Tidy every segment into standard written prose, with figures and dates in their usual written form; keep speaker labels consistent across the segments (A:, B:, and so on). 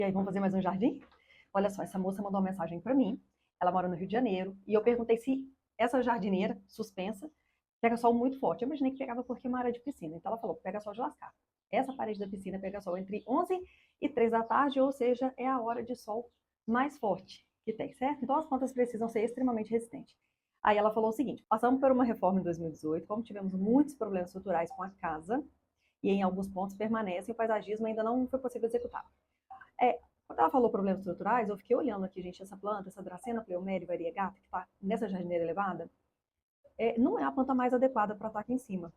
A: E aí, vamos fazer mais um jardim? Olha só, essa moça mandou uma mensagem para mim. Ela mora no Rio de Janeiro. E eu perguntei se essa jardineira suspensa pega sol muito forte. Eu imaginei que pegava porque é uma área de piscina. Então ela falou, pega sol de lascar. Essa parede da piscina pega sol entre 11 e 3 da tarde, ou seja, é a hora de sol mais forte que tem, certo? Então as plantas precisam ser extremamente resistentes. Aí ela falou o seguinte, passamos por uma reforma em 2018, como tivemos muitos problemas estruturais com a casa, e em alguns pontos permanecem, o paisagismo ainda não foi possível executar. Quando ela falou problemas estruturais, eu fiquei olhando aqui, gente, essa planta, essa Dracena pleomere variegata, que está nessa jardineira elevada, não é a planta mais adequada para estar aqui em cima.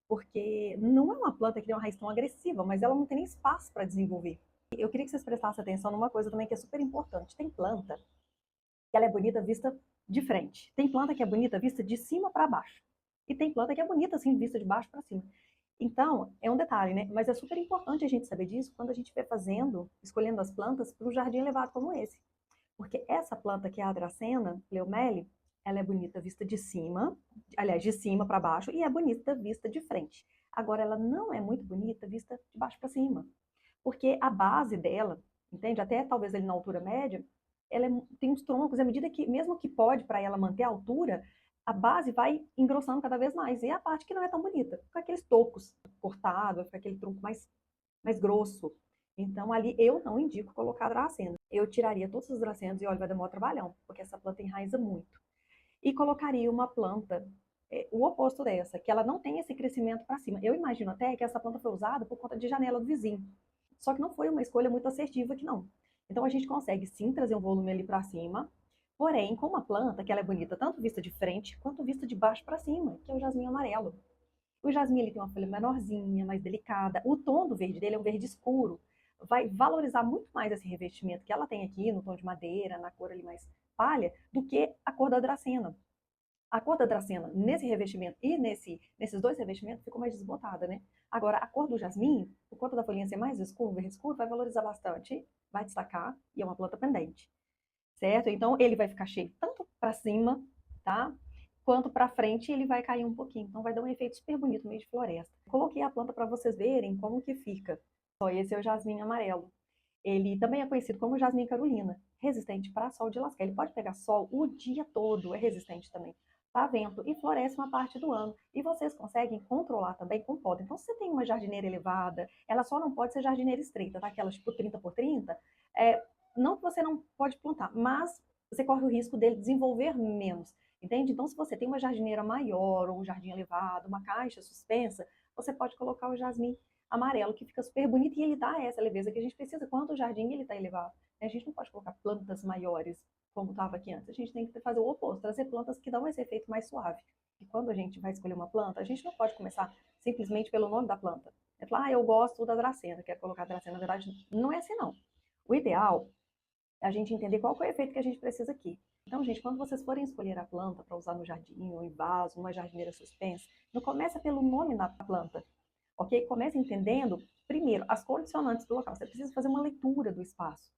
A: Porque não é uma planta que tem uma raiz tão agressiva, mas ela não tem nem espaço para desenvolver. Eu queria que vocês prestassem atenção numa coisa também que é super importante. Tem planta que ela é bonita vista de frente. Tem planta que é bonita vista de cima para baixo. E tem planta que é bonita assim, vista de baixo para cima. Então, é um detalhe, né? Mas é super importante a gente saber disso quando a gente estiver escolhendo as plantas para um jardim elevado como esse. Porque essa planta que é a Dracena pleomele, ela é bonita vista de cima, aliás, de cima para baixo, e é bonita vista de frente. Agora, ela não é muito bonita vista de baixo para cima. Porque a base dela, entende? Até talvez ali na altura média, tem uns troncos, à medida que, mesmo que pode para ela manter a altura, a base vai engrossando cada vez mais. E é a parte que não é tão bonita, com aqueles tocos cortados, com aquele tronco mais grosso. Então, ali eu não indico colocar dracena. Eu tiraria todos os dracenas e olha, vai demorar trabalhão, porque essa planta enraiza muito. E colocaria uma planta, o oposto dessa, que ela não tem esse crescimento para cima. Eu imagino até que essa planta foi usada por conta de janela do vizinho. Só que não foi uma escolha muito assertiva aqui, não. Então, a gente consegue sim trazer um volume ali para cima, porém, com uma planta que ela é bonita tanto vista de frente quanto vista de baixo para cima, que é o jasmim amarelo. O jasmim ele tem uma folha menorzinha, mais delicada. O tom do verde dele é um verde escuro. Vai valorizar muito mais esse revestimento que ela tem aqui, no tom de madeira, na cor ali mais palha, do que a cor da dracena. A cor da dracena, nesse revestimento e nesses dois revestimentos, ficou mais desbotada, né? Agora, a cor do jasmim, por conta da folhinha ser mais escuro, verde escuro, vai valorizar bastante, vai destacar, e é uma planta pendente, certo? Então, ele vai ficar cheio tanto para cima, tá? Quanto para frente, ele vai cair um pouquinho. Então, vai dar um efeito super bonito, meio de floresta. Coloquei a planta para vocês verem como que fica. Só esse é o jasmim amarelo. Ele também é conhecido como jasmim carolina, resistente para sol de lascar. Ele pode pegar sol o dia todo, é resistente também para vento e floresce uma parte do ano. E vocês conseguem controlar também com poda. Então, se você tem uma jardineira elevada, ela só não pode ser jardineira estreita, tá? Aquela tipo 30 por 30, não que você não pode plantar, mas você corre o risco dele desenvolver menos, entende? Então, se você tem uma jardineira maior ou um jardim elevado, uma caixa suspensa, você pode colocar o jasmim amarelo, que fica super bonito e ele dá essa leveza que a gente precisa quando o jardim ele está elevado. A gente não pode colocar plantas maiores como estava aqui antes. A gente tem que fazer o oposto, trazer plantas que dão esse efeito mais suave. E quando a gente vai escolher uma planta, a gente não pode começar simplesmente pelo nome da planta. É falar, eu gosto da dracena, quero colocar a dracena. Na verdade, não é assim, não. O ideal é a gente entender qual é o efeito que a gente precisa aqui. Então, gente, quando vocês forem escolher a planta para usar no jardim, ou em vaso, numa jardineira suspensa, não começa pelo nome da planta, ok? Comece entendendo, primeiro, as condicionantes do local. Você precisa fazer uma leitura do espaço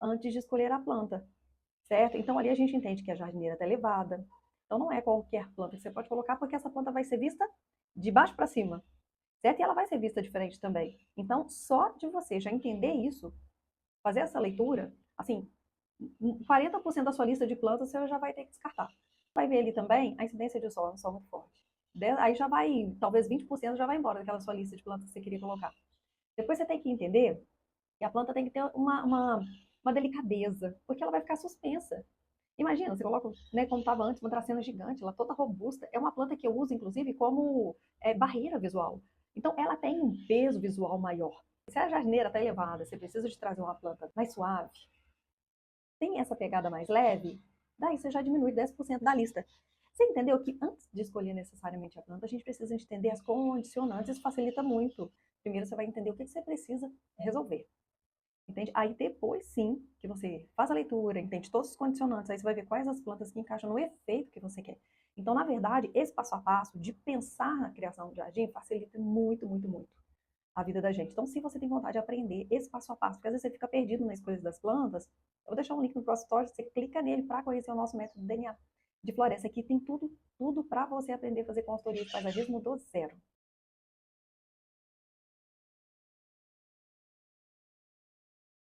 A: antes de escolher a planta, certo? Então, ali a gente entende que a jardineira está elevada. Então, não é qualquer planta que você pode colocar, porque essa planta vai ser vista de baixo para cima, certo? E ela vai ser vista diferente também. Então, só de você já entender isso, fazer essa leitura, assim, 40% da sua lista de plantas você já vai ter que descartar. Vai ver ali também a incidência de sol, é um sol muito forte. Aí já vai, talvez 20% já vai embora daquela sua lista de plantas que você queria colocar. Depois você tem que entender que a planta tem que ter uma delicadeza, porque ela vai ficar suspensa. Imagina, você coloca, né, como estava antes, uma dracena gigante, ela toda robusta. É uma planta que eu uso, inclusive, como barreira visual. Então, ela tem um peso visual maior. Se a jardineira está elevada, você precisa de trazer uma planta mais suave, tem essa pegada mais leve, daí você já diminui 10% da lista. Você entendeu que antes de escolher necessariamente a planta, a gente precisa entender as condicionantes, isso facilita muito. Primeiro você vai entender o que você precisa resolver. Entende? Aí depois sim, que você faz a leitura, entende todos os condicionantes, aí você vai ver quais as plantas que encaixam no efeito que você quer. Então, na verdade, esse passo a passo de pensar na criação do jardim facilita muito, muito, muito a vida da gente. Então, se você tem vontade de aprender esse passo a passo, porque às vezes você fica perdido na escolha das plantas, eu vou deixar um link no próximo story, você clica nele para conhecer o nosso método DNA de floresta. Aqui tem tudo, tudo para você aprender a fazer consultoria de paisagismo do zero.